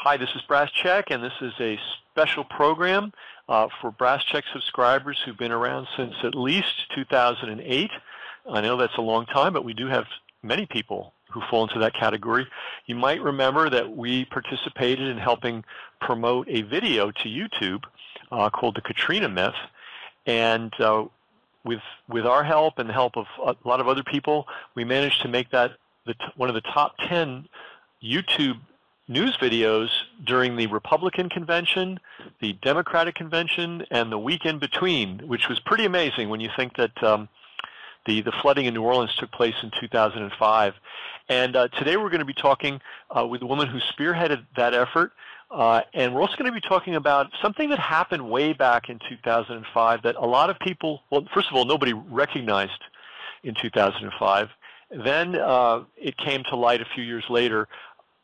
Hi, this is Brass Check, and this is a special program for Brass Check subscribers who've been around since at least 2008. I know that's a long time, but we do have many people who fall into that category. You might remember that we participated in helping promote a video to YouTube called The Katrina Myth, and with our help and the help of a lot of other people, we managed to make that one of the top 10 YouTube news videos during the Republican convention, the Democratic convention, and the week in between, which was pretty amazing when you think that the flooding in New Orleans took place in 2005. And today we're going to be talking with the woman who spearheaded that effort, and we're also going to be talking about something that happened way back in 2005 that a lot of people, well, first of all, nobody recognized in 2005. Then it came to light a few years later.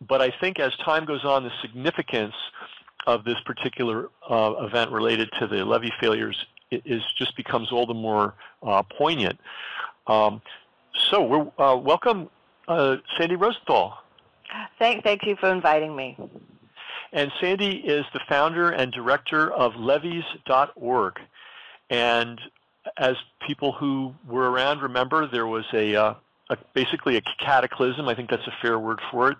But I think as time goes on, the significance of this particular event related to the levee failures just becomes all the more poignant. So we're welcome, Sandy Rosenthal. Thank you for inviting me. And Sandy is the founder and director of levees.org. And as people who were around remember, there was basically a cataclysm, I think that's a fair word for it,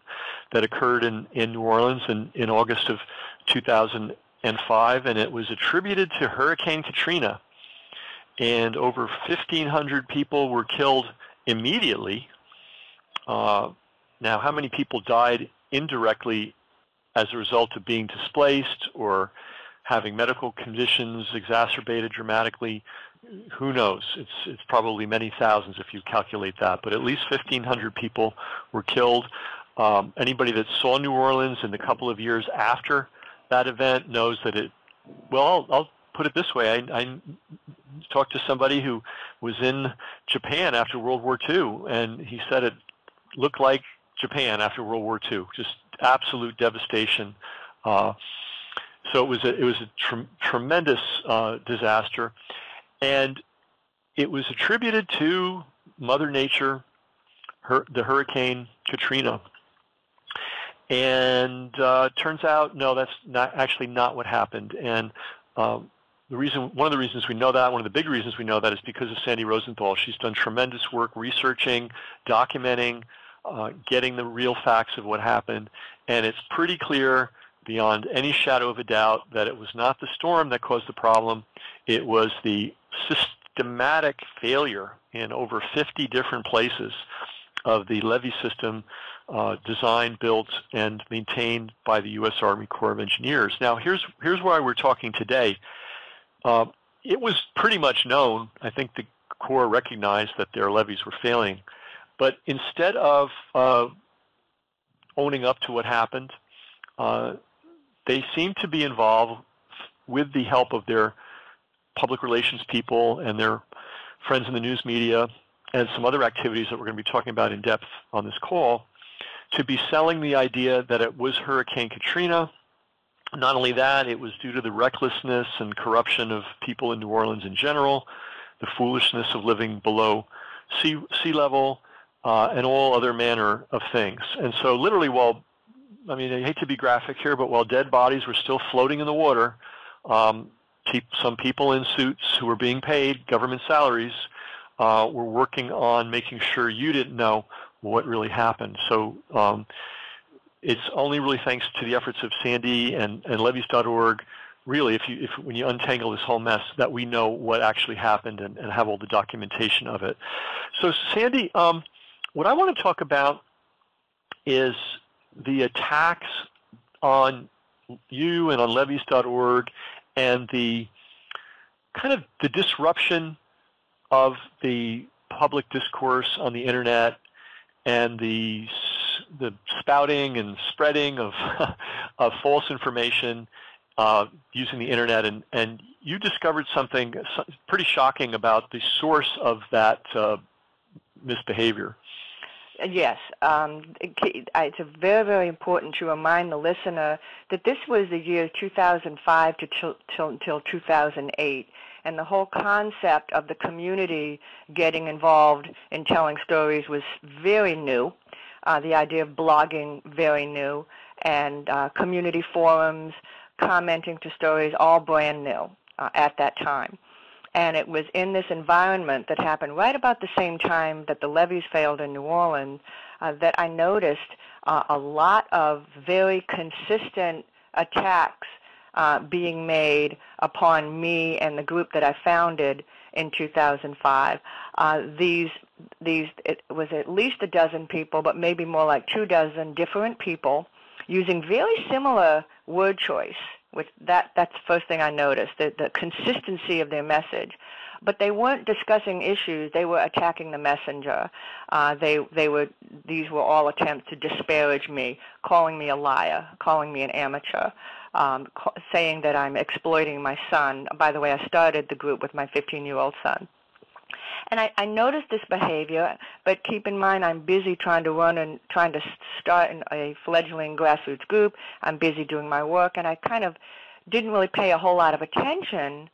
that occurred in New Orleans in August of 2005, and it was attributed to Hurricane Katrina. And over 1,500 people were killed immediately. Now, how many people died indirectly as a result of being displaced or having medical conditions exacerbated dramatically? Who knows? It's probably many thousands if you calculate that, but at least 1,500 people were killed. Anybody that saw New Orleans in the couple of years after that event knows that I'll put it this way. I talked to somebody who was in Japan after World War II, and he said it looked like Japan after World War II, just absolute devastation. So it was a tremendous disaster. And it was attributed to Mother Nature, the Hurricane Katrina. And turns out, no, that's not what happened. And one of the reasons we know that, one of the big reasons we know that is because of Sandy Rosenthal. She's done tremendous work researching, documenting, getting the real facts of what happened. And it's pretty clear beyond any shadow of a doubt that it was not the storm that caused the problem. It was the systematic failure in over 50 different places of the levee system designed, built, and maintained by the U.S. Army Corps of Engineers. Now, here's why we're talking today. It was pretty much known. I think the Corps recognized that their levees were failing. But instead of owning up to what happened, they seemed to be involved with the help of their public relations people and their friends in the news media and some other activities that we're going to be talking about in depth on this call, to be selling the idea that it was Hurricane Katrina. Not only that, it was due to the recklessness and corruption of people in New Orleans in general, the foolishness of living below sea level, and all other manner of things. And so literally I hate to be graphic here, but while dead bodies were still floating in the water, some people in suits who were being paid government salaries were working on making sure you didn't know what really happened. So it's only really thanks to the efforts of Sandy and levees.org, really, when you untangle this whole mess, that we know what actually happened and have all the documentation of it. So Sandy, what I want to talk about is the attacks on you and on levees.org and the kind of the disruption of the public discourse on the internet and the spouting and spreading of false information using the internet. And you discovered something pretty shocking about the source of that misbehavior. Yes. It's very, very important to remind the listener that this was the year 2005 till 2008, and the whole concept of the community getting involved in telling stories was very new. the idea of blogging very new, and community forums, commenting to stories, all brand new at that time. And it was in this environment that happened right about the same time that the levees failed in New Orleans that I noticed a lot of very consistent attacks being made upon me and the group that I founded in 2005. It was at least a dozen people, but maybe more like 24 different people using very similar word choice. That's the first thing I noticed, the consistency of their message. But they weren't discussing issues. They were attacking the messenger. These were all attempts to disparage me, calling me a liar, calling me an amateur, saying that I'm exploiting my son. By the way, I started the group with my 15-year-old son. And I noticed this behavior, but keep in mind I'm busy trying to start a fledgling grassroots group. I'm busy doing my work, and I kind of didn't really pay a whole lot of attention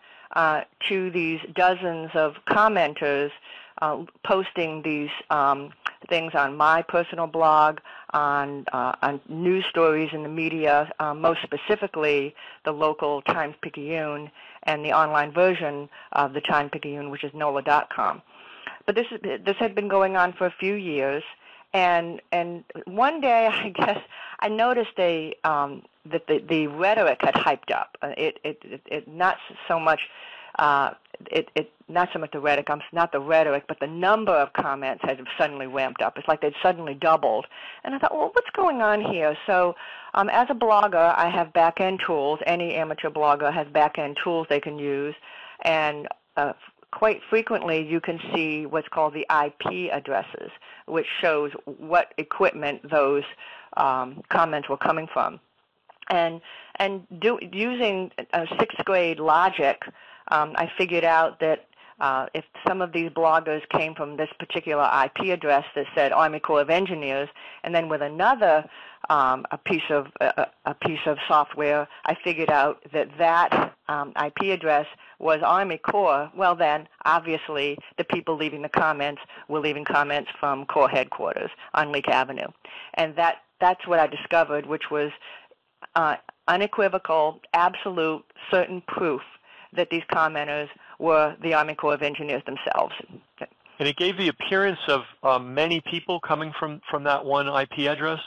to these dozens of commenters posting these things on my personal blog, on news stories in the media, most specifically the local Times-Picayune and the online version of the Times-Picayune, which is NOLA.com. But this had been going on for a few years, and one day I guess I noticed that the rhetoric had hyped up. It not so much not so much the rhetoric, not the rhetoric, but the number of comments had suddenly ramped up. It's like they'd suddenly doubled. And I thought, well, what's going on here? So as a blogger, I have back-end tools. Any amateur blogger has back-end tools they can use. And quite frequently, you can see what's called the IP addresses, which shows what equipment those comments were coming from. And using sixth grade logic, I figured out that if some of these bloggers came from this particular IP address that said Army Corps of Engineers, and then with another a piece of software, I figured out that IP address was Army Corps. Well, then obviously the people leaving the comments were leaving comments from Corps headquarters on Leake Avenue, and that's what I discovered, which was unequivocal, absolute, certain proof that these commenters were the Army Corps of Engineers themselves. And it gave the appearance of many people coming from that one IP address?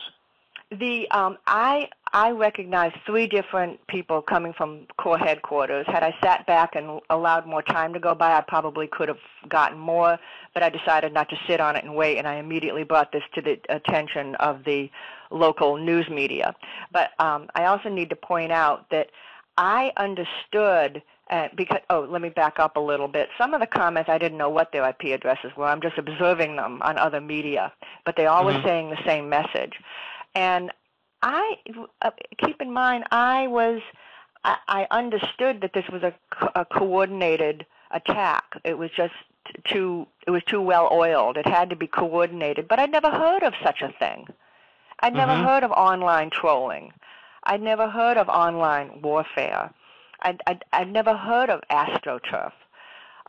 I recognized 3 different people coming from Corps headquarters. Had I sat back and allowed more time to go by, I probably could have gotten more, but I decided not to sit on it and wait, and I immediately brought this to the attention of the local news media. But I also need to point out that I understood let me back up a little bit. Some of the comments, I didn't know what their IP addresses were. I'm just observing them on other media, but they all were saying the same message. And keep in mind, I understood that this was a coordinated attack. It was just too well oiled. It had to be coordinated, but I'd never heard of such a thing. I'd never heard of online trolling. I'd never heard of online warfare. I'd never heard of AstroTurf.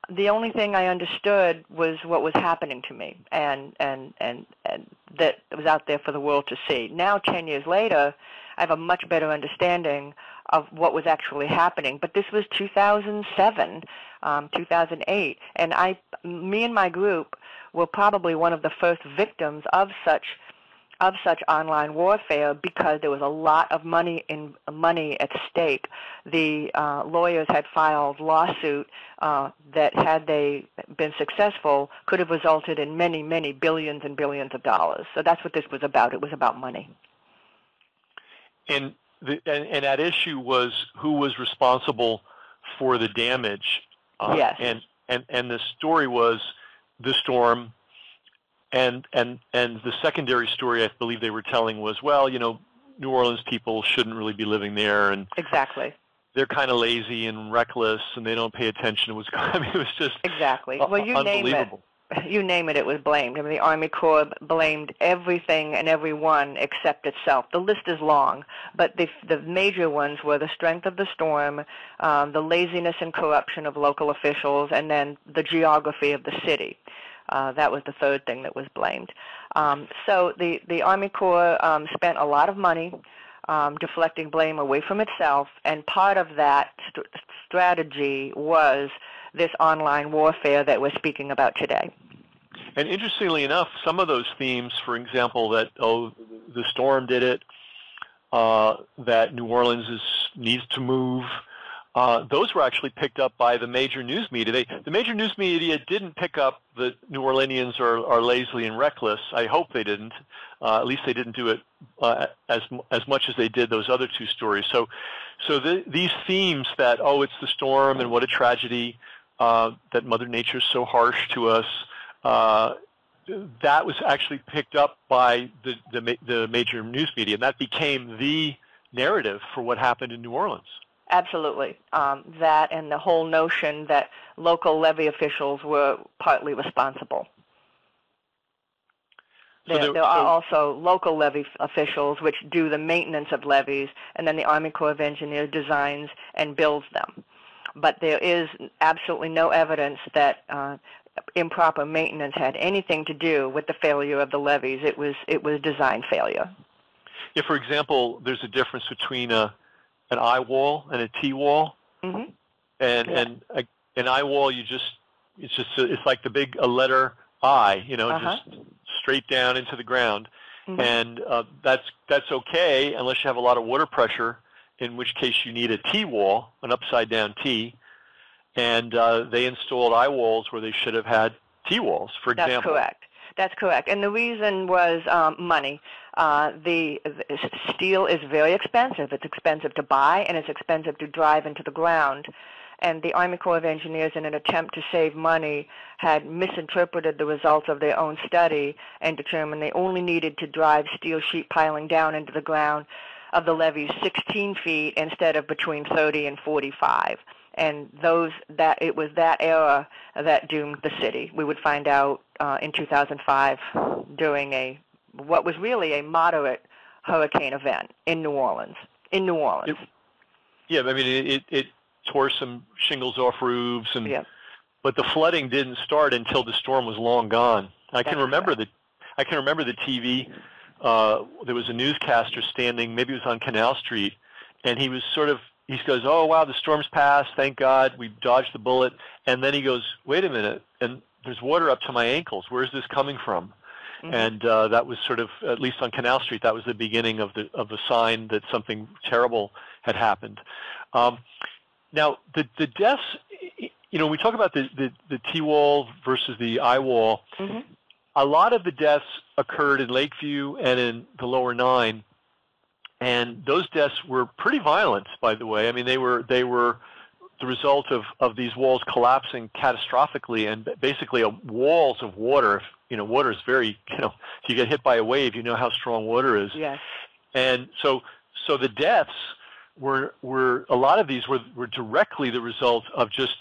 The only thing I understood was what was happening to me, and that was out there for the world to see. Now, 10 years later, I have a much better understanding of what was actually happening. But this was 2007, 2008, and me and my group were probably one of the first victims of such online warfare, because there was a lot of money at stake. The lawyers had filed lawsuit that, had they been successful, could have resulted in many, many billions and billions of dollars. So that's what this was about. It was about money. And that issue was who was responsible for the damage. Yes. And the story was the storm. And the secondary story I believe they were telling was, well, New Orleans people shouldn't really be living there, and exactly, they're kind of lazy and reckless, and they don't pay attention. It was just exactly. Well, you unbelievable. You name it, it was blamed. I mean, the Army Corps blamed everything and everyone except itself. The list is long, but the major ones were the strength of the storm, the laziness and corruption of local officials, and then the geography of the city. That was the third thing that was blamed. So the Army Corps spent a lot of money deflecting blame away from itself, and part of that strategy was this online warfare that we're speaking about today. And interestingly enough, some of those themes, for example, that, oh, the storm did it, that New Orleans needs to move, those were actually picked up by the major news media. The major news media didn't pick up that New Orleanians are lazy and reckless. I hope they didn't. At least they didn't do it as much as they did those other two stories. So these themes that, oh, it's the storm and what a tragedy, that Mother Nature's so harsh to us, that was actually picked up by the major news media, and that became the narrative for what happened in New Orleans. Absolutely. That and the whole notion that local levee officials were partly responsible. There are also local levee officials which do the maintenance of levees, and then the Army Corps of Engineers designs and builds them. But there is absolutely no evidence that improper maintenance had anything to do with the failure of the levees. It was design failure. If, for example, there's a difference between an eye wall and a T wall, mm-hmm. and an eye wall, it's like the big letter I, just straight down into the ground, mm-hmm. and that's okay unless you have a lot of water pressure, in which case you need a T wall, an upside down T, and they installed eye walls where they should have had T walls, for example. That's correct. And the reason was money. The steel is very expensive. It's expensive to buy, and it's expensive to drive into the ground. And the Army Corps of Engineers, in an attempt to save money, had misinterpreted the results of their own study and determined they only needed to drive steel sheet piling down into the ground of the levees 16 feet instead of between 30 and 45. And it was that error that doomed the city. We would find out in 2005 during what was really a moderate hurricane event in New Orleans. Yeah, I mean, it tore some shingles off roofs, but the flooding didn't start until the storm was long gone. I can remember the TV. There was a newscaster standing, maybe it was on Canal Street, and he goes, oh, wow, the storm's passed, thank God, we dodged the bullet. And then he goes, wait a minute, and there's water up to my ankles. Where's this coming from? Mm-hmm. And that was sort of, at least on Canal Street, that was the beginning of a sign that something terrible had happened. Now, the deaths, we talk about the T-wall versus the I-wall. Mm-hmm. A lot of the deaths occurred in Lakeview and in the Lower Nine. And those deaths were pretty violent, by the way. I mean, they were the result of these walls collapsing catastrophically, and basically walls of water. Water is very, if you get hit by a wave, you know how strong water is. Yes. And so the deaths were a lot of these were directly the result of just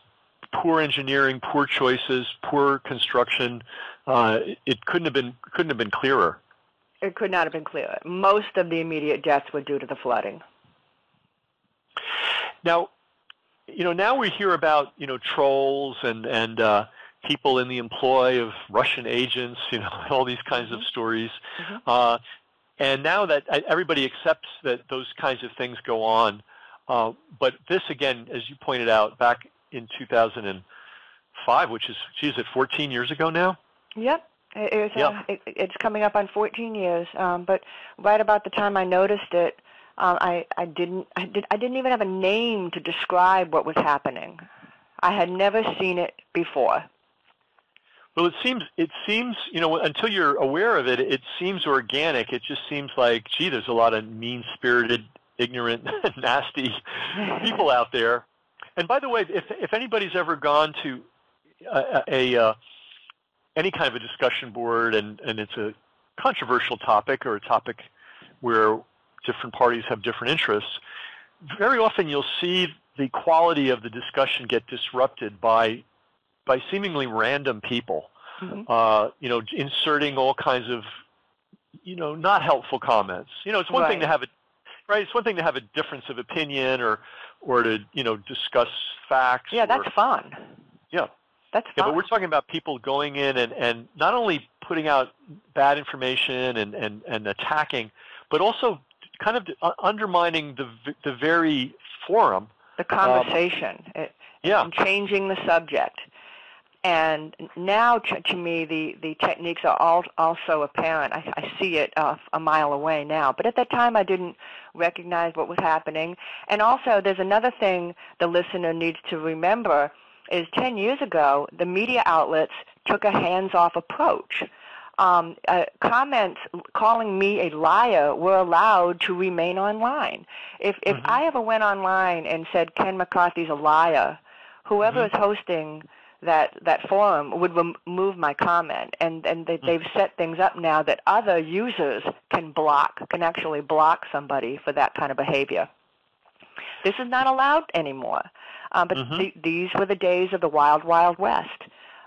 poor engineering, poor choices, poor construction. It couldn't have been clearer. It could not have been clearer. Most of the immediate deaths were due to the flooding. Now, now we hear about, trolls and people in the employ of Russian agents, all these kinds of stories. Mm-hmm. And now that everybody accepts that those kinds of things go on. But this, again, as you pointed out, back in 2005, which is, is it 14 years ago now? Yep. It's coming up on 14 years, but right about the time I noticed it, I didn't even have a name to describe what was happening. I had never seen it before. Well, it seems until you're aware of it, it seems organic. It just seems like, gee, there's a lot of mean-spirited, ignorant, nasty people out there. And by the way, if anybody's ever gone to any kind of a discussion board, and it's a controversial topic or a topic where different parties have different interests, very often you'll see the quality of the discussion get disrupted by seemingly random people, mm-hmm. Inserting all kinds of, not helpful comments. It's one thing to have it's one thing to have a difference of opinion or to, discuss facts. Yeah, that's fun. Yeah. That's Yeah, fine. but we're talking about people going in and not only putting out bad information and attacking, but also kind of undermining the very forum. The conversation, and changing the subject. And now, to me, the techniques are also apparent. I see it a mile away now. But at that time, I didn't recognize what was happening. And also, there's another thing the listener needs to remember is 10 years ago, the media outlets took a hands-off approach. Comments calling me a liar were allowed to remain online. If I ever went online and said Ken McCarthy's a liar, whoever is hosting that forum would remove my comment, and they've set things up now that other users can actually block somebody for that kind of behavior. This is not allowed anymore. But these were the days of the wild, wild west.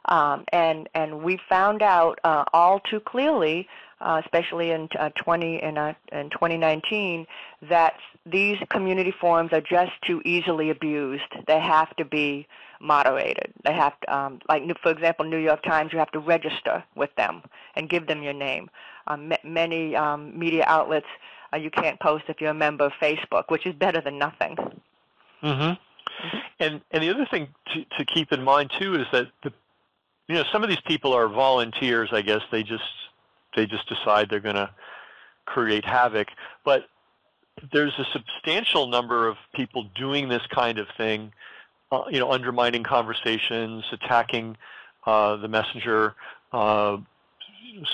And we found out all too clearly, especially in 2019, that these community forums are just too easily abused. They have to be moderated. They have to, like, for example, New York Times, you have to register with them and give them your name. Many media outlets, you can't post if you're a member of Facebook, which is better than nothing. And the other thing to keep in mind too is that some of these people are volunteers. I guess they just decide they're going to create havoc. But there's a substantial number of people doing this kind of thing, undermining conversations, attacking the messenger,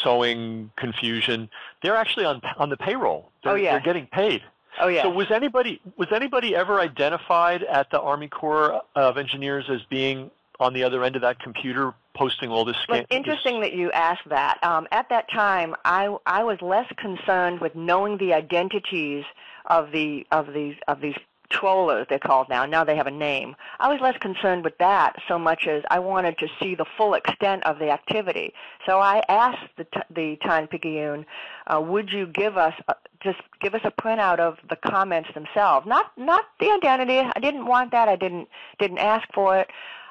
sowing confusion. They're actually on the payroll. They're getting paid. Oh, yeah. So was anybody ever identified at the Army Corps of Engineers as being on the other end of that computer posting all this? Well, interesting that you asked that. At that time, I was less concerned with knowing the identities of these trollers, they're called now. Now they have a name. I was less concerned with that so much as I wanted to see the full extent of the activity. So I asked the Times-Picayune, would you give us a printout of the comments themselves, not the identity. I didn't want that. I didn't ask for it.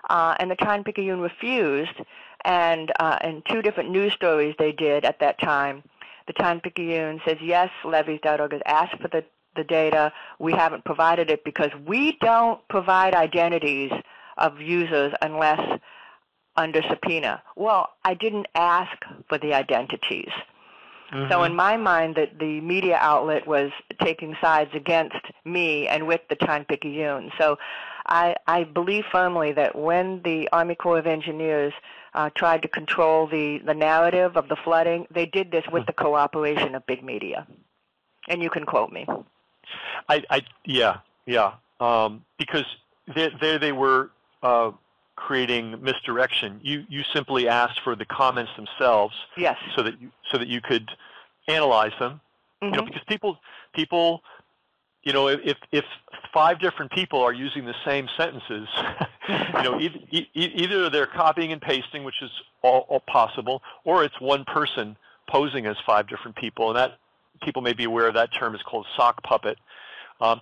And the Times-Picayune refused. And in two different news stories they did at that time, the Times-Picayune says, yes, levees.org has asked for the data. We haven't provided it because we don't provide identities of users unless under subpoena. Well, I didn't ask for the identities. So in my mind, the media outlet was taking sides against me and with the Times-Picayune. So I believe firmly that when the Army Corps of Engineers tried to control the narrative of the flooding, they did this with the cooperation of big media. And you can quote me. Because there they were creating misdirection. You simply asked for the comments themselves, yes, so that you could analyze them. Because people, if 5 different people are using the same sentences, either they're copying and pasting, which is all possible, or it's one person posing as 5 different people, and that people may be aware of that term is called sock puppet. A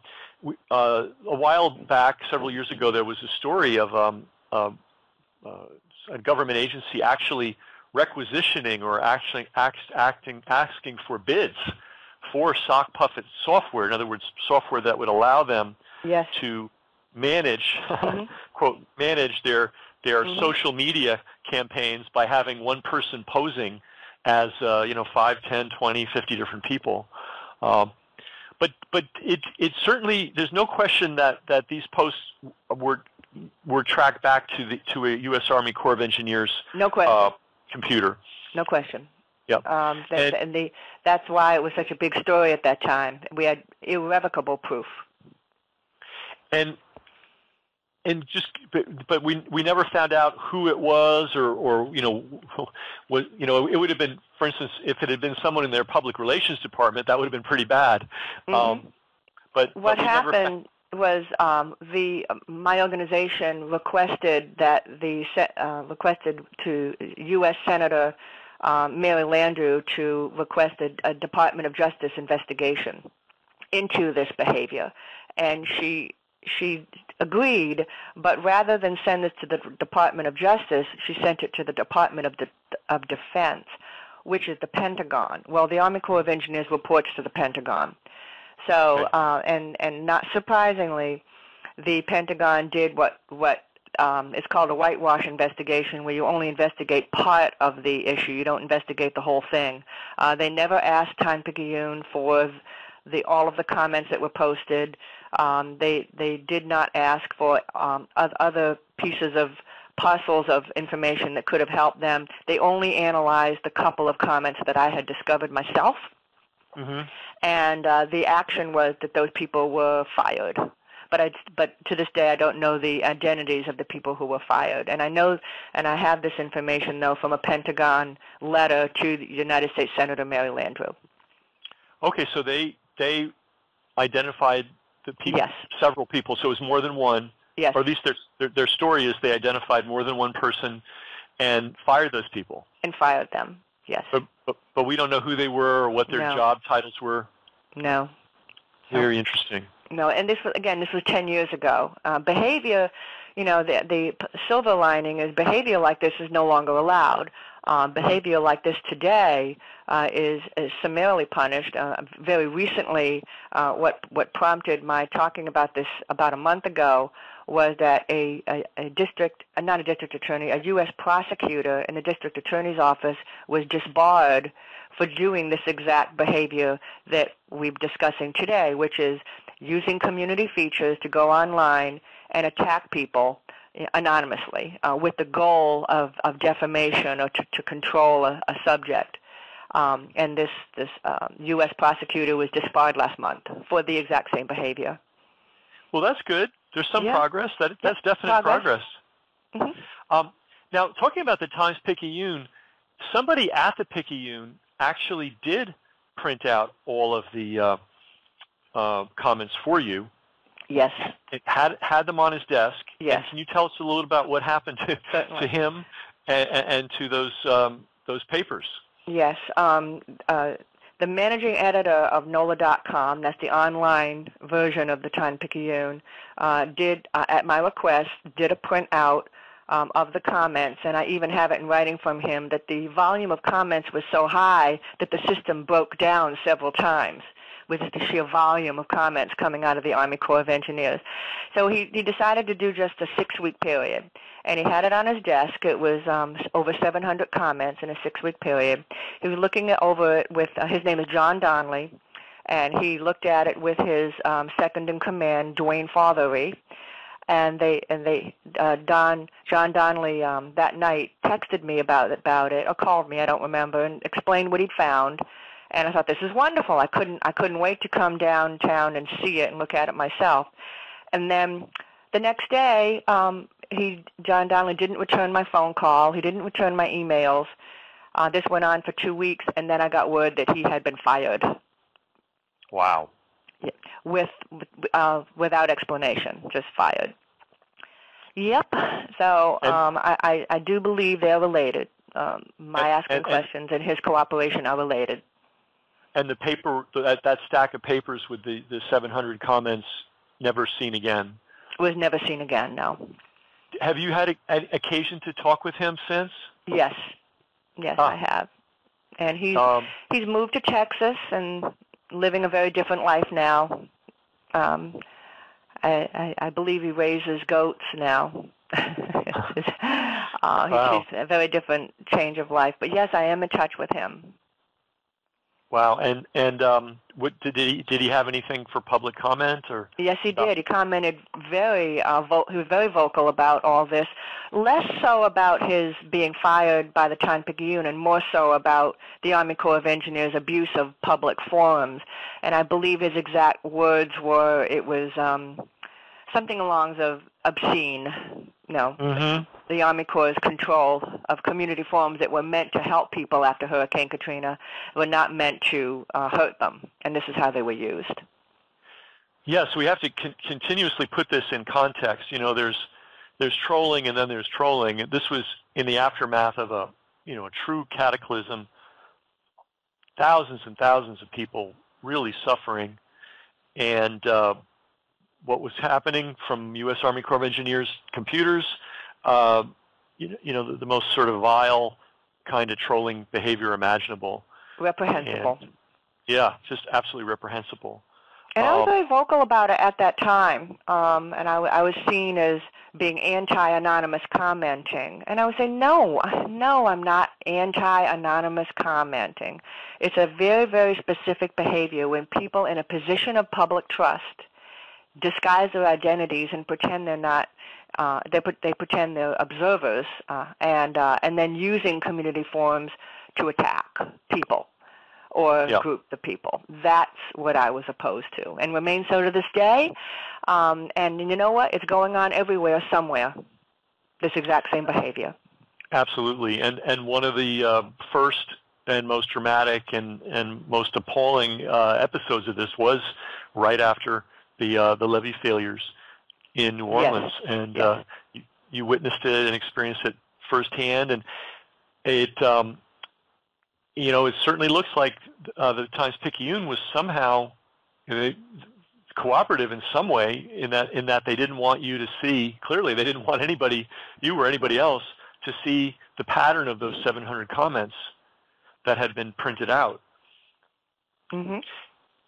while back, several years ago, there was a story of a government agency actually requisitioning or actually asking for bids for sock puppet software. In other words, software that would allow them to manage, quote, manage their social media campaigns by having one person posing as 5, 10, 20, 50 different people. But it certainly, there's no question that these posts were tracked back to a U.S. Army Corps of Engineers computer. No question. Yep. That's why it was such a big story at that time. We had irrevocable proof. But we never found out who it was, or it would have been, for instance, if it had been someone in their public relations department, that would have been pretty bad. But what happened was my organization requested to U.S. Senator Mary Landrieu to request a Department of Justice investigation into this behavior, and she agreed, but rather than send this to the Department of Justice, she sent it to the Department of Defense, which is the Pentagon. Well, the Army Corps of Engineers reports to the Pentagon. So, and not surprisingly, the Pentagon did what is called a whitewash investigation, where you only investigate part of the issue. You don't investigate the whole thing. They never asked Time-Picayune for all of the comments that were posted. They did not ask for other pieces of parcels of information that could have helped them. They only analyzed the couple of comments that I had discovered myself. Mm-hmm. And the action was that those people were fired. But to this day, I don't know the identities of the people who were fired. And I know, and I have this information, though, from a Pentagon letter to the United States Senator Mary Landrieu. Okay, so they identified the people, yes. Several people, so it was more than one. Yes. Or at least their story is they identified more than one person and fired those people. And fired them, yes. But we don't know who they were or what their job titles were? No. Very interesting. No, and this was 10 years ago. Behavior, the silver lining is behavior like this is no longer allowed. Behavior like this today is summarily punished. Very recently, what prompted my talking about this about a month ago was that a U.S. prosecutor in the district attorney's office was disbarred for doing this exact behavior that we're discussing today, which is using community features to go online and attack people anonymously with the goal of defamation or to control a subject. And this U.S. prosecutor was disbarred last month for the exact same behavior. Well, that's good. There's some progress. That's definite progress. Mm-hmm. Now, talking about the Times-Picayune, somebody at the Picayune actually did print out all of the comments for you. Yes. It had them on his desk. Yes. And can you tell us a little about what happened to him and to those papers? Yes. The managing editor of NOLA.com, that's the online version of the Time-Picayune, did, at my request, did a printout of the comments, and I even have it in writing from him that the volume of comments was so high that the system broke down several times with the sheer volume of comments coming out of the Army Corps of Engineers. So he decided to do just a 6-week period, and he had it on his desk. It was over 700 comments in a 6-week period. He was looking over it with, his name is John Donnelly, and he looked at it with his second in command, Dwayne Fothery. And John Donnelly that night texted me about it, or called me, I don't remember, and explained what he'd found. And I thought, this is wonderful. I couldn't wait to come downtown and see it and look at it myself. And then the next day, John Donnelly didn't return my phone call. He didn't return my emails. This went on for 2 weeks, and then I got word that he had been fired. Wow. Without explanation, just fired. Yep. So I do believe they're related. My asking questions and his cooperation are related. And the paper, that stack of papers with the 700 comments, never seen again? Was never seen again, no. Have you had occasion to talk with him since? Yes. Yes, I have. And he's moved to Texas and living a very different life now. I believe he raises goats now. Wow. He's a very different change of life. But yes, I am in touch with him. Wow. And what did he have anything for public comment or? Yes, he did. He commented he was very vocal about all this, less so about his being fired by the Time-Picayune and more so about the Army Corps of Engineers' abuse of public forums. And I believe his exact words were, it was something along the obscene, the Army Corps' control of community forums that were meant to help people after Hurricane Katrina were not meant to hurt them, and this is how they were used. Yes, we have to continuously put this in context. There's trolling and then there's trolling. This was in the aftermath of a true cataclysm, thousands and thousands of people really suffering, and what was happening from U.S. Army Corps of Engineers computers. The most sort of vile kind of trolling behavior imaginable. Reprehensible. And, yeah, just absolutely reprehensible. And I was very vocal about it at that time, and I was seen as being anti-anonymous commenting. And I would say, no, I'm not anti-anonymous commenting. It's a very, very specific behavior when people in a position of public trust disguise their identities and pretend they're not. They pretend they're observers, and then using community forums to attack people or group the people. That's what I was opposed to, and remains so to this day. And you know what? It's going on everywhere, somewhere. This exact same behavior. Absolutely, and one of the first and most dramatic and most appalling episodes of this was right after the levee failures in New Orleans, and you witnessed it and experienced it firsthand, and it it certainly looks like the Times-Picayune was somehow cooperative in some way in that they didn't want you to see, clearly they didn't want anybody, you or anybody else, to see the pattern of those 700 comments that had been printed out. Mm-hmm.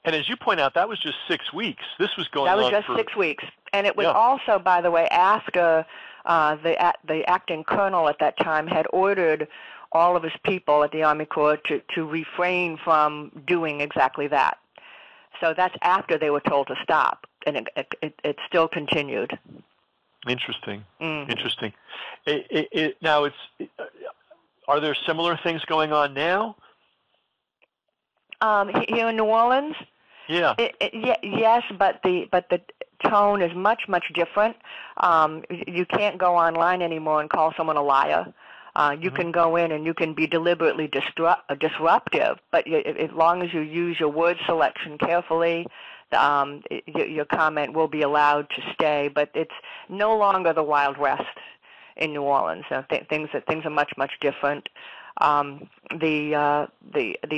And as you point out, that was just 6 weeks. This was going on. That was just 6 weeks. And it was also, by the way, after the acting colonel at that time had ordered all of his people at the Army Corps to refrain from doing exactly that. So that's after they were told to stop, and it still continued. Interesting. Mm-hmm. Interesting. Now, are there similar things going on now? Here in New Orleans? Yeah. Yes, but the tone is much, much different. You can't go online anymore and call someone a liar. You can go in and you can be deliberately disruptive, but as long as you use your word selection carefully, your comment will be allowed to stay. But it's no longer the Wild West in New Orleans. Things are much, much different. The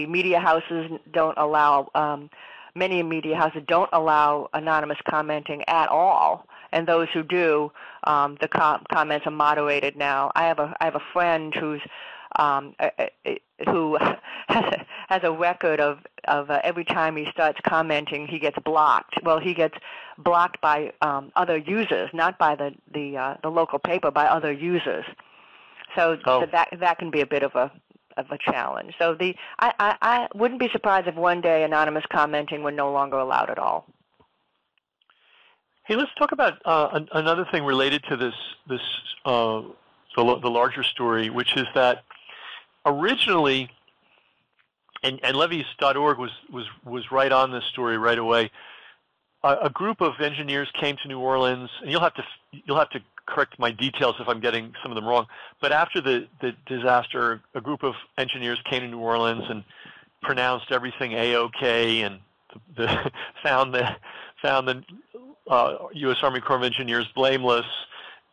media houses don't allow. Many media houses don't allow anonymous commenting at all, and those who do, the comments are moderated now. I have a friend who has a record of every time he starts commenting, he gets blocked. Well, he gets blocked by other users, not by the local paper, by other users. So that can be a bit of a challenge. So I wouldn't be surprised if one day anonymous commenting were no longer allowed at all. Hey, let's talk about another thing related to this the larger story, which is that originally, and levees.org was right on this story right away. A group of engineers came to New Orleans, and you'll have to correct my details if I'm getting some of them wrong. But after the disaster, a group of engineers came to New Orleans and pronounced everything A-OK, and found the U.S. Army Corps of Engineers blameless,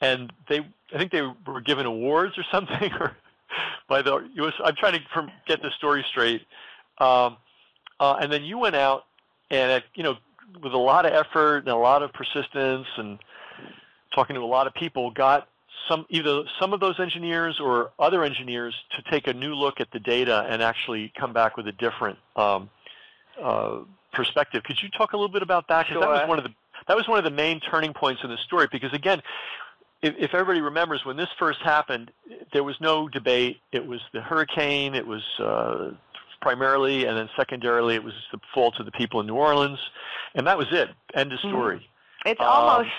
and I think they were given awards or something, or by the U.S. I'm trying to get the story straight. And then you went out and with a lot of effort and a lot of persistence and talking to a lot of people, got either some of those engineers or other engineers to take a new look at the data and actually come back with a different perspective. Could you talk a little bit about that? Because Sure. that was one of the main turning points in the story. Because again, if everybody remembers, when this first happened, there was no debate. It was the hurricane. It was primarily, and then secondarily, it was the fault of the people in New Orleans, and that was it. End of story. Mm-hmm. It's almost,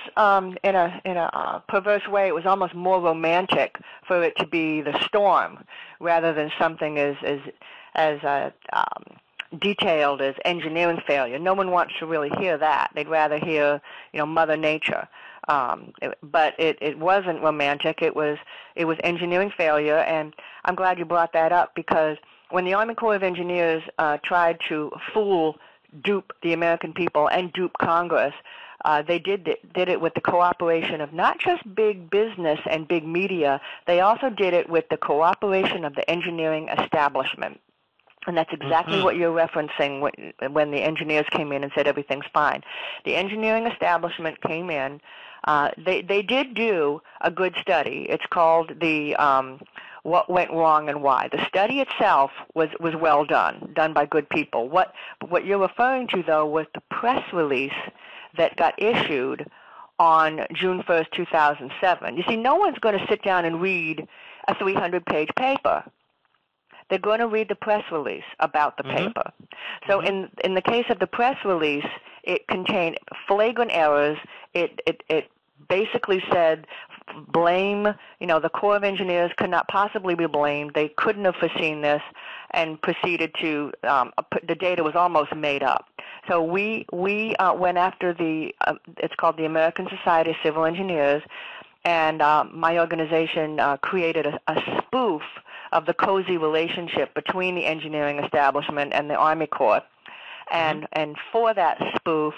in a perverse way, it was almost more romantic for it to be the storm rather than something as detailed as engineering failure. No one wants to really hear that. They'd rather hear, Mother Nature. But it wasn't romantic. It was engineering failure, and I'm glad you brought that up, because when the Army Corps of Engineers tried to dupe the American people and dupe Congress, they did it with the cooperation of not just big business and big media. They also did it with the cooperation of the engineering establishment. And that's exactly what you're referencing when the engineers came in and said everything's fine. The engineering establishment came in. They did do a good study. It's called the What Went Wrong and Why. The study itself was well done by good people. What you're referring to, though, was the press release that got issued on June 1st, 2007. You see, no one's going to sit down and read a 300-page paper. They're going to read the press release about the paper. So in the case of the press release, it contained flagrant errors. It basically said blame, the Corps of Engineers could not possibly be blamed. They couldn't have foreseen this, and proceeded to, the data was almost made up. So we went after it's called the American Society of Civil Engineers, and my organization created a spoof of the cozy relationship between the engineering establishment and the Army Corps. And for that spoof,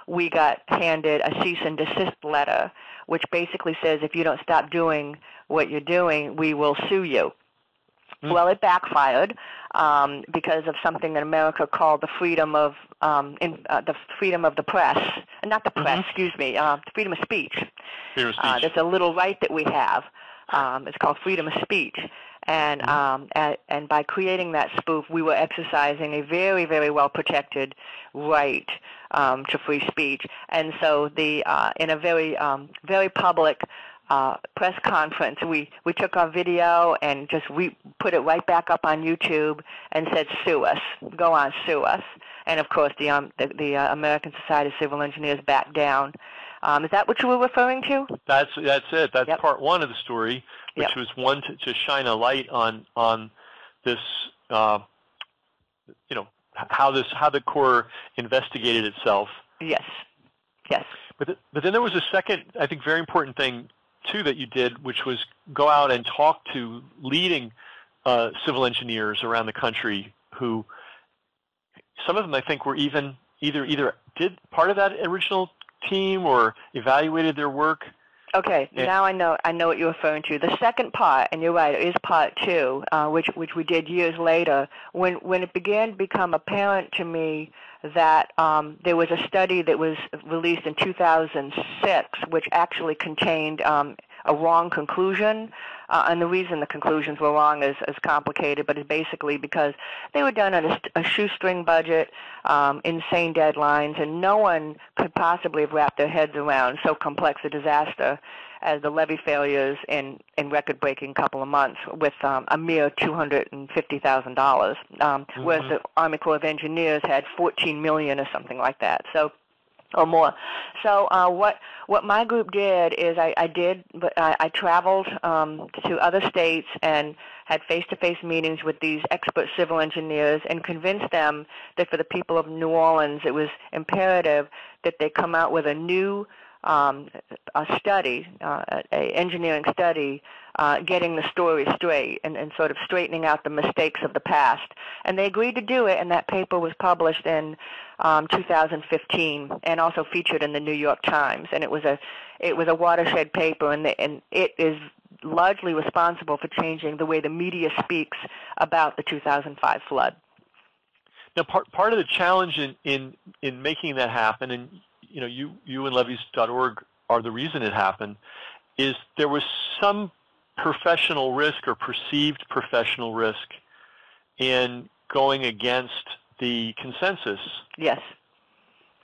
we got handed a cease and desist letter, which basically says if you don't stop doing what you're doing, we will sue you. Well, it backfired because of something that America called the freedom of the press, not the press, excuse me, freedom of speech. Freedom of speech. That's a little right that we have. It's called freedom of speech. And by creating that spoof, we were exercising a very, very well protected right to free speech. And so in a very, very public press conference, we took our video and just put it right back up on YouTube and said, "Sue us, go on, sue us." And of course, the American Society of Civil Engineers backed down. Is that what you were referring to? That's it. That's part one of the story, which was one to shine a light on this, how the Corps investigated itself. Yes. But then there was a second, I think, very important thing too that you did, which was go out and talk to leading civil engineers around the country who, some of them I think were even either did part of that original team or evaluated their work. Okay, now I know what you're referring to. The second part, and you're right, it is part two, which we did years later, when it began to become apparent to me that there was a study that was released in 2006, which actually contained a wrong conclusion. And the reason the conclusions were wrong is complicated, but it's basically because they were done on a shoestring budget, insane deadlines, and no one could possibly have wrapped their heads around so complex a disaster as the levee failures in record-breaking couple of months with a mere $250,000, whereas the Army Corps of Engineers had $14 million or something like that. So. Or more. So what my group did is I traveled to other states and had face-to-face meetings with these expert civil engineers and convinced them that for the people of New Orleans it was imperative that they come out with a new engineering study, getting the story straight and sort of straightening out the mistakes of the past. And they agreed to do it, and that paper was published in 2015 and also featured in the New York Times. And it was a watershed paper, and it is largely responsible for changing the way the media speaks about the 2005 flood. Now, part of the challenge in making that happen, and you and levees.org are the reason it happened, is there was some professional risk or perceived professional risk in going against the consensus. Yes.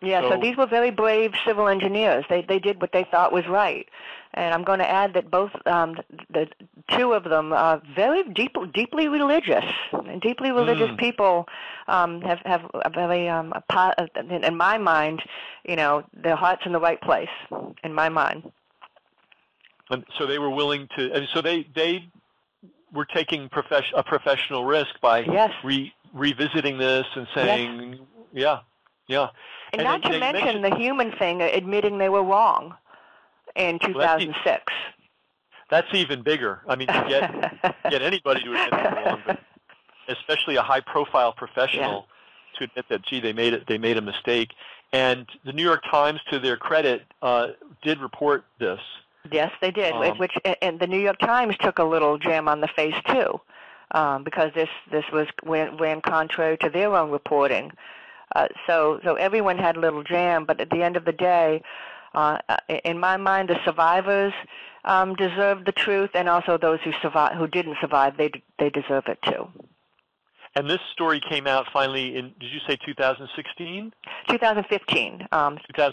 Yeah, so these were very brave civil engineers. They did what they thought was right. And I'm going to add that both, the two of them are very deeply religious. And deeply religious people have a very, in my mind, their heart's in the right place, in my mind. And so they were willing to, and so they were taking a professional risk by revisiting this and saying, yeah. And not to mention the human thing, admitting they were wrong in 2006. That's even bigger. I mean, to get anybody to admit they're wrong, but especially a high-profile professional to admit that, gee, they made a mistake. And the New York Times, to their credit, did report this. Yes, they did. And the New York Times took a little jam on the face too. because this ran contrary to their own reporting. So everyone had a little jam, but at the end of the day, in my mind, the survivors deserve the truth, and also those who didn't survive, they deserve it too. And this story came out finally in, did you say 2016? 2015,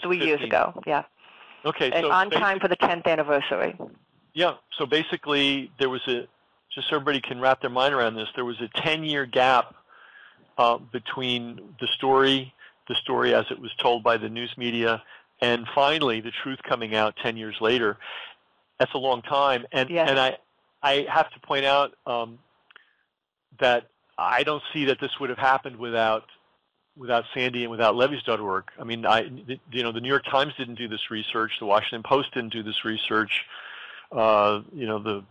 3 years ago, yeah. Okay, and so on time for the 10th anniversary. Yeah, so basically there was just so everybody can wrap their mind around this, there was a 10-year gap between the story as it was told by the news media, and finally the truth coming out 10 years later. That's a long time, and yes. and I have to point out that I don't see that this would have happened without Sandy and without Levees.org. I mean, the New York Times didn't do this research, the Washington Post didn't do this research, the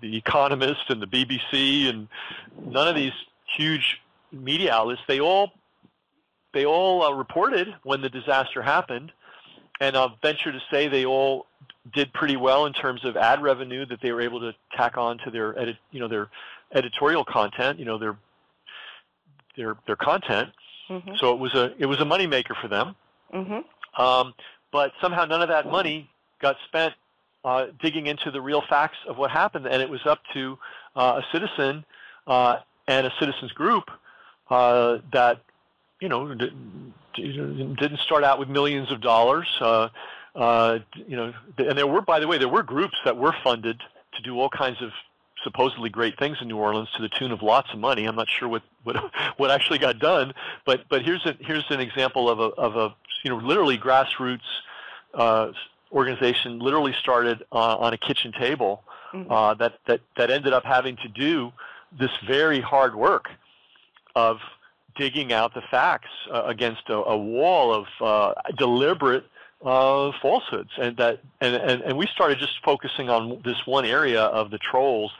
Economist and the BBC and none of these huge media outlets, they all reported when the disaster happened, and I'll venture to say they all did pretty well in terms of ad revenue that they were able to tack on to their editorial content, their content. Mm-hmm. So it was a moneymaker for them. Mm-hmm. But somehow none of that money got spent digging into the real facts of what happened, and it was up to a citizen and a citizens group that didn't start out with millions of dollars. And there were, by the way, groups that were funded to do all kinds of supposedly great things in New Orleans to the tune of lots of money. I'm not sure what actually got done, but here's an example of a literally grassroots organization, literally started on a kitchen table, mm-hmm. that ended up having to do this very hard work of digging out the facts against a wall of deliberate falsehoods, and we started just focusing on this one area of the trolls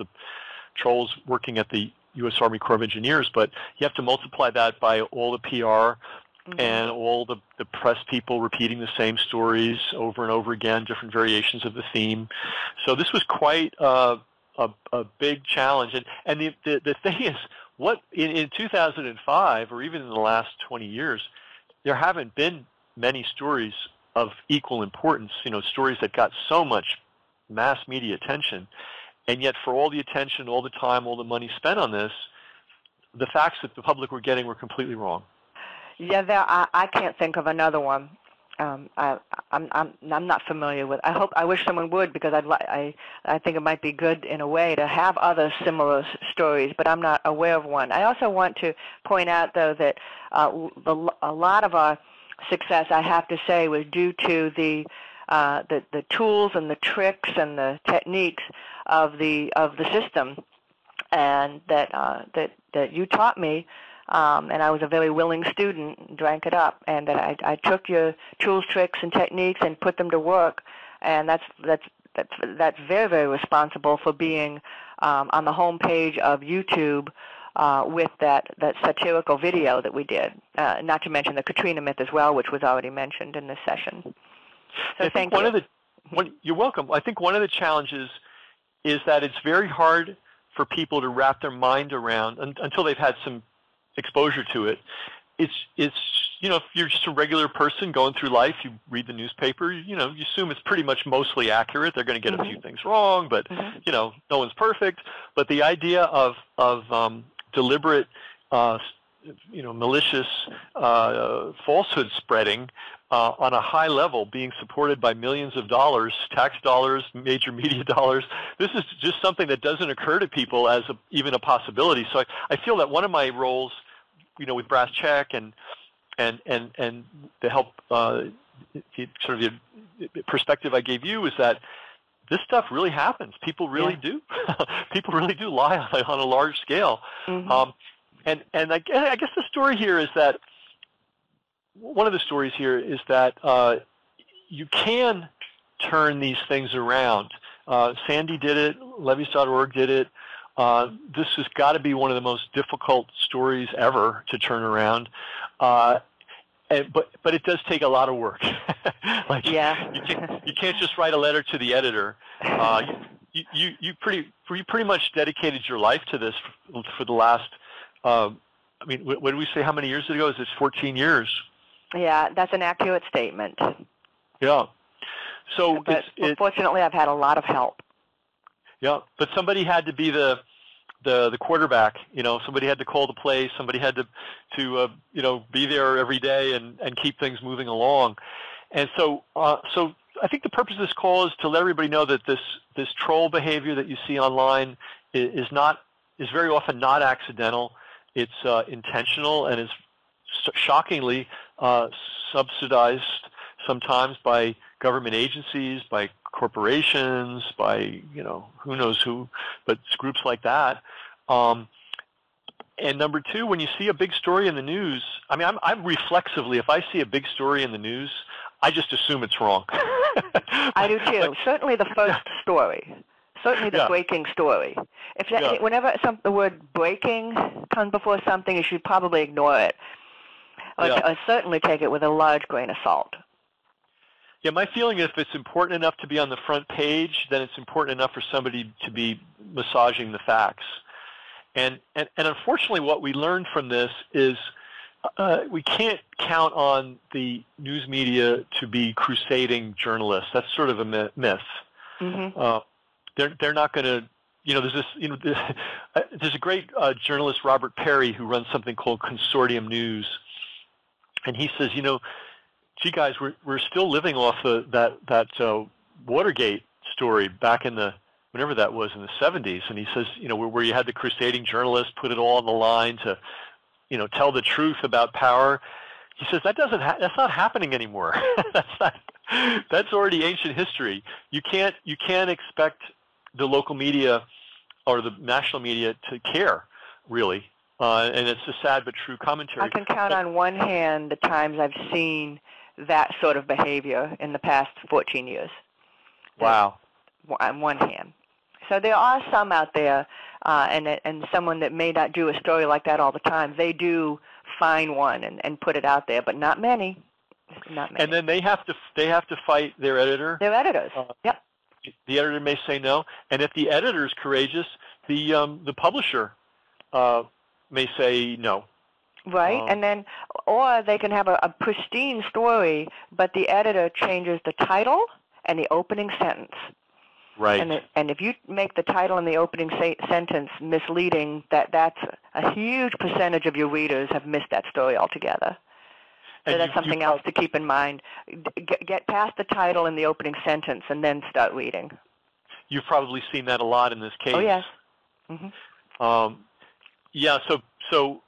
working at the U.S. Army Corps of Engineers, but you have to multiply that by all the PR mm-hmm. and all the press people repeating the same stories over and over again, different variations of the theme. So this was quite a big challenge, and the thing is, in 2005 or even in the last 20 years, there haven't been many stories of equal importance, stories that got so much mass media attention, and yet for all the attention, all the time, all the money spent on this, the facts that the public were getting were completely wrong. Yeah, I can't think of another one. I'm not familiar with. I wish someone would, because I think it might be good in a way to have other similar stories, but I'm not aware of one. I also want to point out, though, that a lot of our success, I have to say, was due to the tools and the tricks and the techniques of the system, and that you taught me, and I was a very willing student, drank it up, and that I took your tools, tricks, and techniques and put them to work, and that's very, very responsible for being on the home page of YouTube. With that satirical video that we did, not to mention the Katrina myth as well, which was already mentioned in this session. So thank you. You're welcome. I think one of the challenges is that it's very hard for people to wrap their mind around until they've had some exposure to it. It's if you're just a regular person going through life, you read the newspaper, you assume it's pretty much mostly accurate. They're going to get mm-hmm. a few things wrong, but mm-hmm. No one's perfect. But the idea of deliberate, malicious falsehood spreading on a high level, being supported by millions of dollars, tax dollars, major media dollars. This is just something that doesn't occur to people as even a possibility. So I feel that one of my roles, with Brass Check and the help, sort of the perspective I gave you, is that this stuff really happens. People really do. People really do lie on a large scale. Mm-hmm. And I guess the story here is that one of the stories here is that you can turn these things around. Sandy did it. Levees.org did it. This has got to be one of the most difficult stories ever to turn around. But it does take a lot of work. You can't just write a letter to the editor. you pretty much dedicated your life to this for the last. I mean, what did we say? How many years ago? Is this 14 years? Yeah, that's an accurate statement. Yeah. So, but fortunately, I've had a lot of help. Yeah, but somebody had to be the quarterback. Somebody had to call the play. Somebody had to be there every day and keep things moving along. And so I think the purpose of this call is to let everybody know that this troll behavior that you see online is very often not accidental. It's intentional and is shockingly subsidized sometimes by government agencies, by corporations, by who knows who, but it's groups like that. And number two, when you see a big story in the news, I mean, I'm reflexively, if I see a big story in the news, I just assume it's wrong. I do too. Certainly the first story. Certainly the breaking story. Whenever the word breaking comes before something, you should probably ignore it. Or certainly take it with a large grain of salt. Yeah, my feeling is if it's important enough to be on the front page, then it's important enough for somebody to be massaging the facts. And unfortunately what we learned from this is we can't count on the news media to be crusading journalists. That's sort of a myth. Mm-hmm. They're not going to. There's a great journalist, Robert Perry, who runs something called Consortium News, and he says, gee guys, we're still living off that Watergate story back in whenever that was in the 70s, and he says, where you had the crusading journalists put it all on the line to tell the truth about power. He says that's not happening anymore. That's already ancient history. You can't expect the local media or the national media to care, really. And it's a sad but true commentary. I can count on one hand the times I've seen that sort of behavior in the past 14 years. Wow. On one hand. So there are some out there, and someone that may not do a story like that all the time, they do find one and put it out there, but not many. Not many. And then they have to fight their editor. Their editors. Yep. The editor may say no, and if the editor is courageous, the publisher may say no. Right, and then, or they can have a pristine story, but the editor changes the title and the opening sentence. Right. And if you make the title and the opening sentence misleading, that's a huge percentage of your readers have missed that story altogether. So that's something else to keep in mind. Get past the title and the opening sentence and then start reading. You've probably seen that a lot in this case. Oh, yes. Mm-hmm. Yeah, so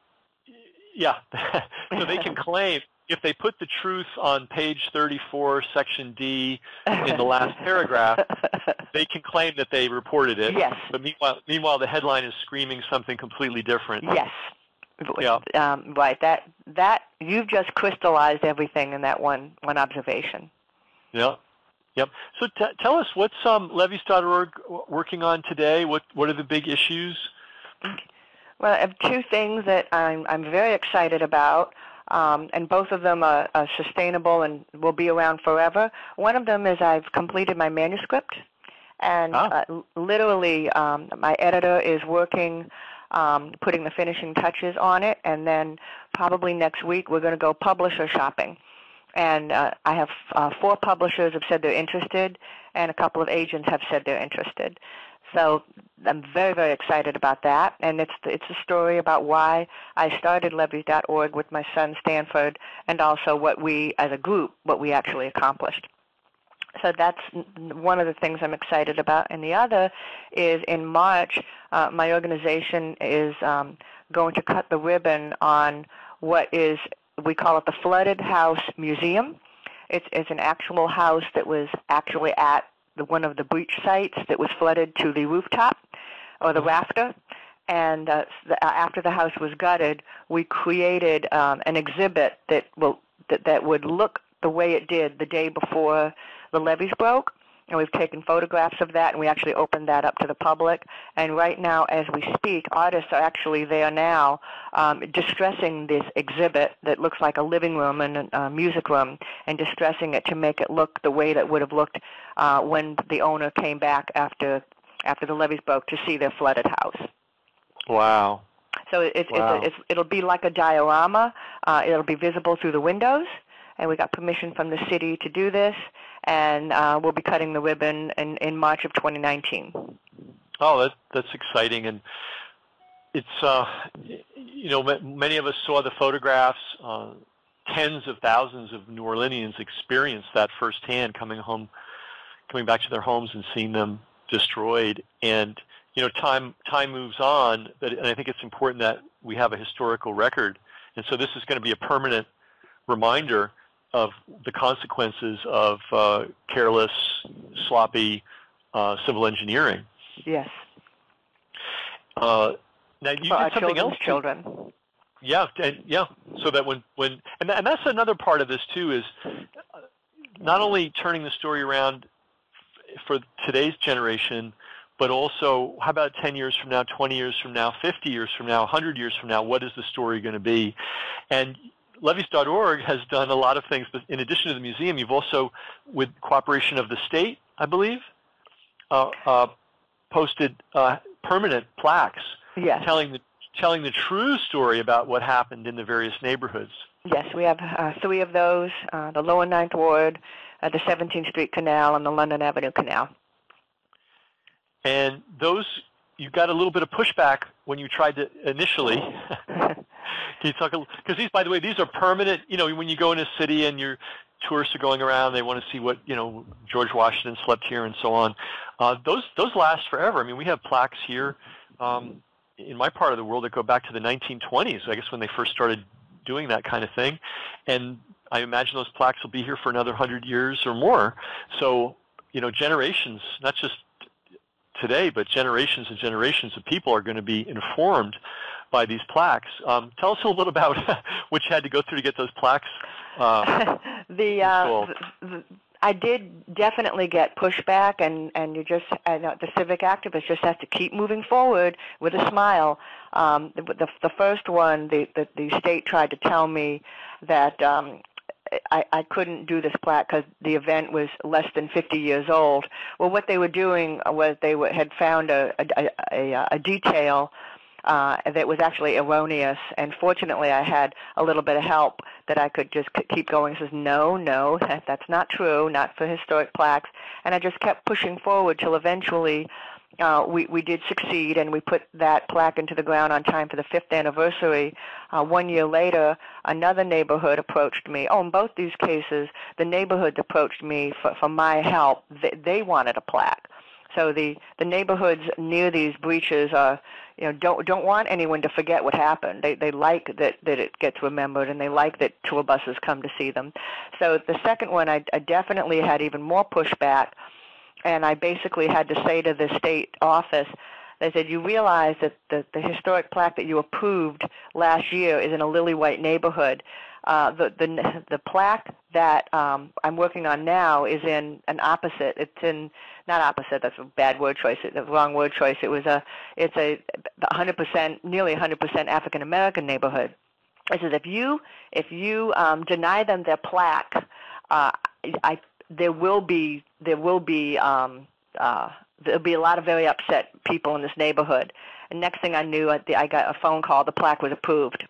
they can claim, if they put the truth on page 34, section D, in the last paragraph, they can claim that they reported it. Yes. But meanwhile, the headline is screaming something completely different. Yes. Yeah. Right. That you've just crystallized everything in that one observation. Yeah. Yep. So tell us, what's levees.org working on today? What are the big issues? Well, I have two things that I'm very excited about, and both of them are sustainable and will be around forever. One of them is I've completed my manuscript, and literally my editor is working, putting the finishing touches on it, and then probably next week we're going to go publisher shopping. And I have 4 publishers have said they're interested, and a couple of agents have said they're interested. So I'm very, very excited about that, and it's a story about why I started levees.org with my son Stanford, and also what we, as a group, what we actually accomplished. So that's one of the things I'm excited about. And the other is in March, my organization is going to cut the ribbon on what is, we call it the Flooded House Museum. It's an actual house that was actually at one of the breach sites that was flooded to the rooftop or the rafter. And after the house was gutted, we created an exhibit that would look the way it did the day before the levees broke. And we've taken photographs of that, and we actually opened that up to the public. And right now, as we speak, artists are actually there now distressing this exhibit that looks like a living room and a music room, and distressing it to make it look the way that would have looked when the owner came back after after the levees broke to see their flooded house. Wow. So it'll be like a diorama. It'll be visible through the windows, and we got permission from the city to do this, and we'll be cutting the ribbon in March of 2019. Oh, that's exciting, and it's many of us saw the photographs. Tens of thousands of New Orleanians experienced that firsthand, coming back to their homes and seeing them destroyed. And time moves on, and I think it's important that we have a historical record. And so this is going to be a permanent reminder of the consequences of careless, sloppy civil engineering. Yes. Now you did something else. Children. Yeah, so that and that's another part of this too, is not only turning the story around for today's generation, but also how about 10 years from now, 20 years from now, 50 years from now, 100 years from now, what is the story going to be? And levees.org has done a lot of things, but in addition to the museum, you've also, with cooperation of the state, I believe, posted permanent plaques. Yes. Telling the true story about what happened in the various neighborhoods. Yes, we have 3 of those, the Lower Ninth Ward, the 17th Street Canal, and the London Avenue Canal. And those, you got a little bit of pushback when you tried to initially. Can you talk, because these, by the way, these are permanent, when you go in a city and your tourists are going around, they want to see what, George Washington slept here and so on. Those last forever. I mean, we have plaques here in my part of the world that go back to the 1920s, I guess, when they first started doing that kind of thing. And I imagine those plaques will be here for another 100 years or more. So, generations, not just today, but generations and generations of people are going to be informed by these plaques. Tell us a little about what you had to go through to get those plaques installed. I did definitely get pushback, and the civic activist just has to keep moving forward with a smile. The first one, the state tried to tell me that I couldn't do this plaque because the event was less than 50 years old. Well, what they were doing was they had found a detail that was actually erroneous, and fortunately I had a little bit of help that I could just keep going. It says, no, that's not true, not for historic plaques, and I just kept pushing forward till eventually we did succeed, and we put that plaque into the ground on time for the 5th anniversary. 1 year later, another neighborhood approached me. In both these cases, the neighborhoods approached me for my help. They wanted a plaque. So the neighborhoods near these breaches are, don't want anyone to forget what happened. They like that it gets remembered, and they like that tour buses come to see them. So the second one, I definitely had even more pushback, and I basically had to say to the state office, they said, you realize that the historic plaque that you approved last year is in a lily white neighborhood. The plaque that I'm working on now is in an opposite. It's in not opposite. That's a bad word choice. The wrong word choice. It's a 100%, nearly 100% African American neighborhood. I said, if you deny them their plaque, there'll be a lot of very upset people in this neighborhood. And next thing I knew, I got a phone call. The plaque was approved.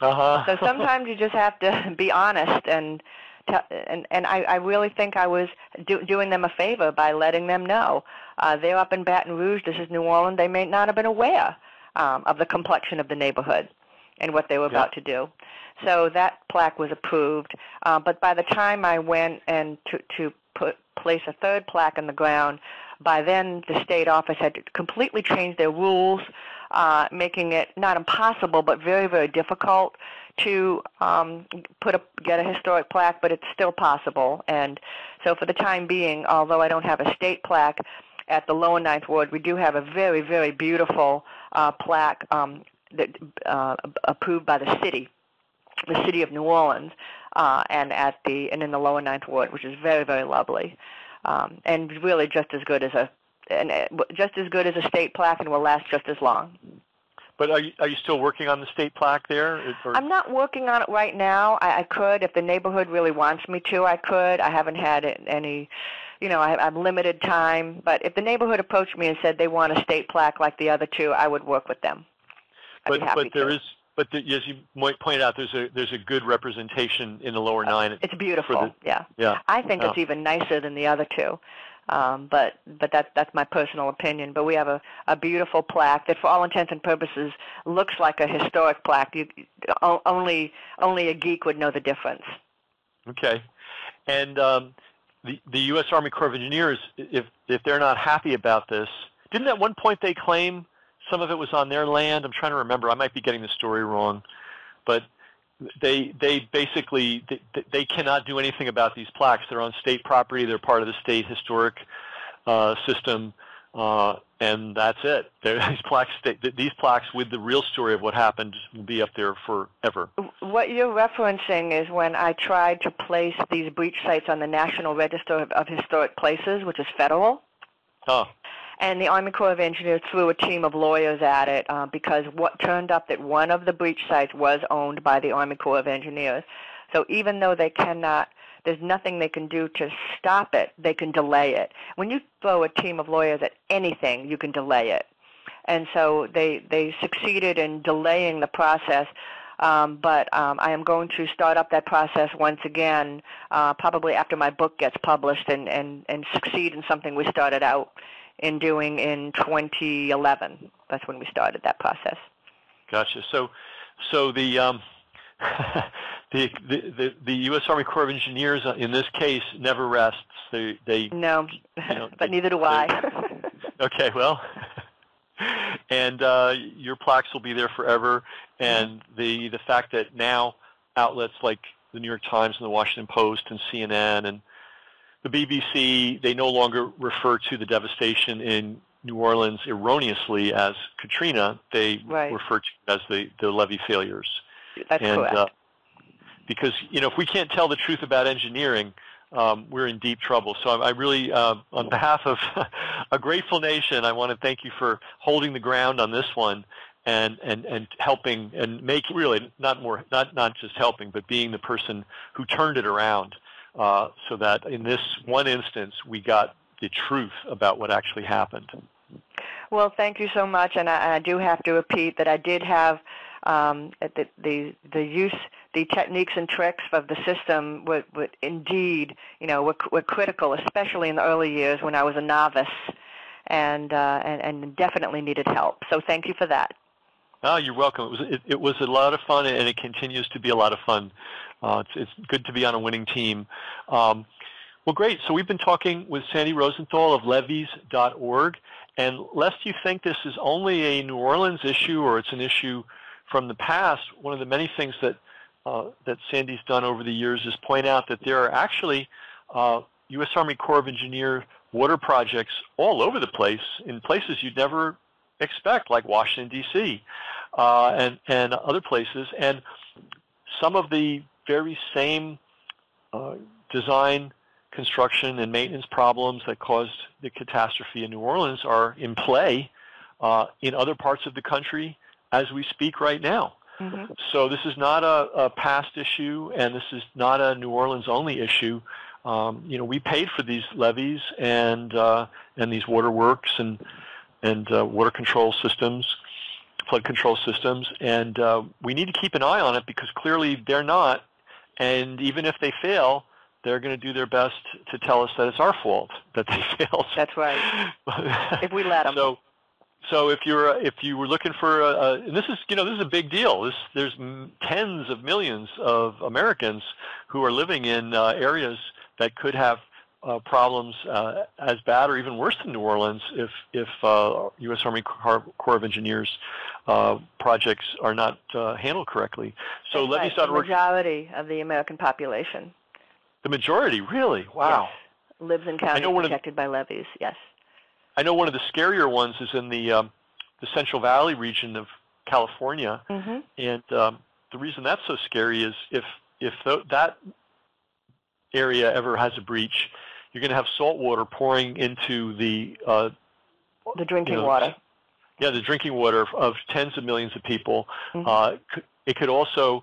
Uh-huh. So sometimes you just have to be honest, and I really think I was doing them a favor by letting them know. They're up in Baton Rouge. This is New Orleans. They may not have been aware of the complexion of the neighborhood and what they were about to do. So that plaque was approved. But by the time I went and to place a third plaque in the ground, by then the state office had completely changed their rules, making it not impossible but very, very difficult to get a historic plaque, but it's still possible. And so for the time being, although I don't have a state plaque at the Lower Ninth Ward, we do have a very, very beautiful plaque that approved by the city of New Orleans, and in the Lower Ninth Ward, which is very, very lovely, and really just as good as a state plaque, and will last just as long. But are you still working on the state plaque there? I'm not working on it right now. I could, if the neighborhood really wants me to. I could. I haven't had any I have limited time. But if the neighborhood approached me and said they want a state plaque like the other two, I would work with them. I'd be happy to. As you might point out, there's a good representation in the lower 9. It's beautiful. Yeah. I think it's even nicer than the other two. But that's my personal opinion. But we have a beautiful plaque that, for all intents and purposes, looks like a historic plaque. Only a geek would know the difference. Okay, and the U.S. Army Corps of Engineers, if they're not happy about this, didn't at one point they claim some of it was on their land? I'm trying to remember. I might be getting the story wrong, but they basically they cannot do anything about these plaques. They're on state property. They're part of the state historic system, and that's it. These plaques with the real story of what happened will be up there forever. What you're referencing is when I tried to place these breach sites on the National Register of Historic Places, which is federal. Oh. And the Army Corps of Engineers threw a team of lawyers at it because what turned up that one of the breach sites was owned by the Army Corps of Engineers. So even though there's nothing they can do to stop it, they can delay it. When you throw a team of lawyers at anything, you can delay it. And so they succeeded in delaying the process. But I am going to start up that process once again, probably after my book gets published, and succeed in something we started out in doing in 2011. That's when we started that process. Gotcha. So the the U.S. Army Corps of Engineers in this case never rests. No, but neither do I. Okay, well, and your plaques will be there forever. And the fact that now outlets like the New York Times and the Washington Post and CNN and the BBC, they no longer refer to the devastation in New Orleans erroneously as Katrina. They refer to it as the levee failures. That's correct. Because, if we can't tell the truth about engineering, we're in deep trouble. So I really, on behalf of a grateful nation, I want to thank you for holding the ground on this one and helping and making, really, not just helping, but being the person who turned it around. So that in this one instance, we got the truth about what actually happened. Well, thank you so much, and I do have to repeat that I did have the techniques and tricks of the system would indeed, were critical, especially in the early years when I was a novice, and definitely needed help. So thank you for that. Oh, you're welcome. It was a lot of fun, and it continues to be a lot of fun. It's good to be on a winning team. Well, great. So we've been talking with Sandy Rosenthal of levees.org. And lest you think this is only a New Orleans issue or it's an issue from the past, one of the many things that Sandy's done over the years is point out that there are actually U.S. Army Corps of Engineer water projects all over the place in places you'd never expect, like Washington, D.C., and other places. And some of the very same design, construction, and maintenance problems that caused the catastrophe in New Orleans are in play in other parts of the country as we speak right now. Mm-hmm. So this is not a past issue, and this is not a New Orleans-only issue. We paid for these levees and these waterworks and water control systems, flood control systems, and we need to keep an eye on it because clearly they're not. And even if they fail, they're going to do their best to tell us that it's our fault that they failed. That's right. If we let them. So if you were looking for and this is a big deal. There's tens of millions of Americans who are living in areas that could have problems as bad or even worse than New Orleans if U.S. Army Corps of Engineers projects are not handled correctly. So levees.org. The majority of the American population. The majority, really? Wow. Yes. Lives in counties protected by levees. Yes. I know one of the scarier ones is in the Central Valley region of California, mm-hmm. and the reason that's so scary is if that area ever has a breach, you're going to have salt water pouring into the drinking water. Yeah, the drinking water of tens of millions of people. Mm-hmm. It could also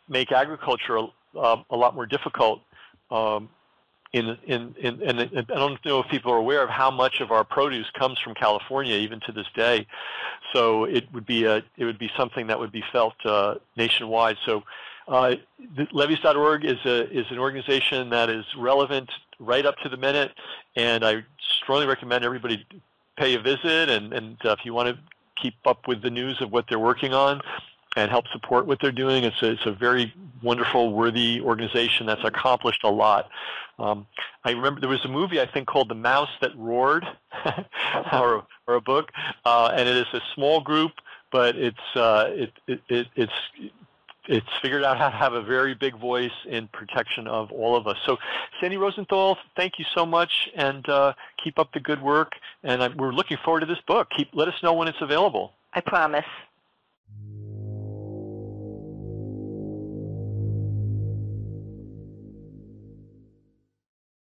make agriculture a lot more difficult and I don't know if people are aware of how much of our produce comes from California, even to this day. So it would be something that would be felt nationwide. So levees.org is an organization that is relevant right up to the minute, and I strongly recommend everybody pay a visit. And if you want to keep up with the news of what they're working on and help support what they're doing, it's a very wonderful, worthy organization that's accomplished a lot. I remember there was a movie, I think, called The Mouse That Roared, or a book, and it is a small group, but it's figured out how to have a very big voice in protection of all of us. So, Sandy Rosenthal, thank you so much, and keep up the good work. And we're looking forward to this book. Let us know when it's available. I promise.